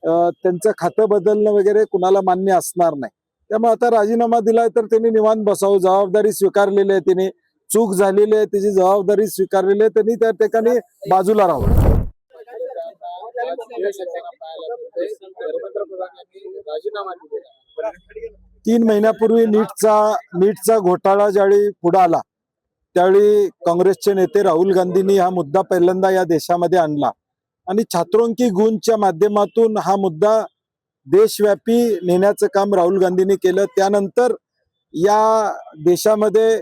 त्यांचं खातं बदलणं वगैरे कुणाला मान्य असणार नाही। त्यामुळे आता राजीनामा दिलाय तर त्यांनी निवांत बसावं, जबाबदारी स्वीकारलेली आहे, त्यांनी चूक झालेली आहे, त्याची जबाबदारी स्वीकारलेली आहे, त्यांनी त्या ठिकाणी बाजूला राहावं। तीन महिन्यापूर्वी नीटचा घोटाळा ज्यावेळी पुढे आला त्यावेळी काँग्रेसचे नेते राहुल गांधींनी हा मुद्दा पहिल्यांदा या देशामध्ये आणला आणि छात्रों की गूंजच्या माध्यमातून हा मुद्दा देशव्यापी नेण्याचं काम राहुल गांधींनी केलं। त्यानंतर या देशामध्ये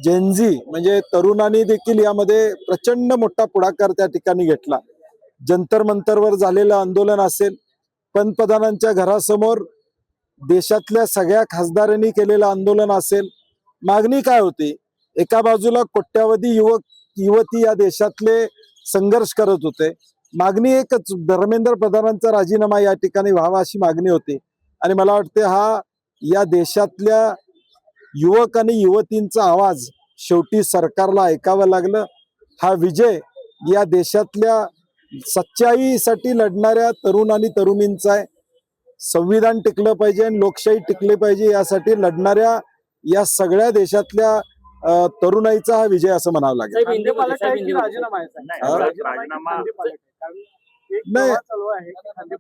जेनझी म्हणजे तरुणांनी देखील यामध्ये प्रचंड मोठा पुढाकार त्या ठिकाणी घेतला। जंतर मंतरवर झालेलं आंदोलन असेल, पंतप्रधानांच्या घरासमोर देशातल्या सगळ्या खासदारांनी केलेलं आंदोलन असेल, मागणी काय होती? एका बाजूला कोट्यावधी युवक युवती या देशातले संघर्ष करत होते, मागणी एकच, धर्मेंद्र प्रधानांचा राजीनामा या ठिकाणी व्हावा अशी मागणी होती। आणि मला वाटते हा या देशातल्या युवक आणि युवतींचा आवाज शेवटी सरकारला ऐकावं लागलं। हा विजय या देशातल्या सच्चाईसाठी लढणाऱ्या तरुण आणि तरुणींचा आहे। संविधान टिकलं पाहिजे आणि लोकशाही टिकली पाहिजे यासाठी लढणाऱ्या या सगळ्या देशातल्या तरुणाईचा हा विजय असं म्हणावं लागेल।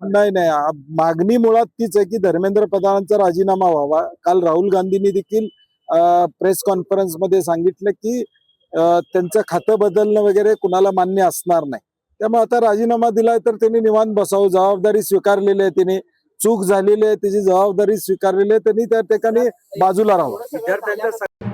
नाही नाही, मागणी मुळात तीच आहे की धर्मेंद्र प्रधानांचा राजीनामा व्हावा। काल राहुल गांधींनी देखील प्रेस कॉन्फरन्स मध्ये सांगितलं की त्यांचं खातं बदलणं वगैरे कुणाला मान्य असणार नाही। त्यामुळे आता राजीनामा दिलाय तर त्यांनी निवांत बसावं, जबाबदारी स्वीकारलेली आहे, त्यांनी चूक झालेली आहे, त्याची जबाबदारी स्वीकारलेली आहे, त्यांनी त्या ठिकाणी बाजूला राहावं।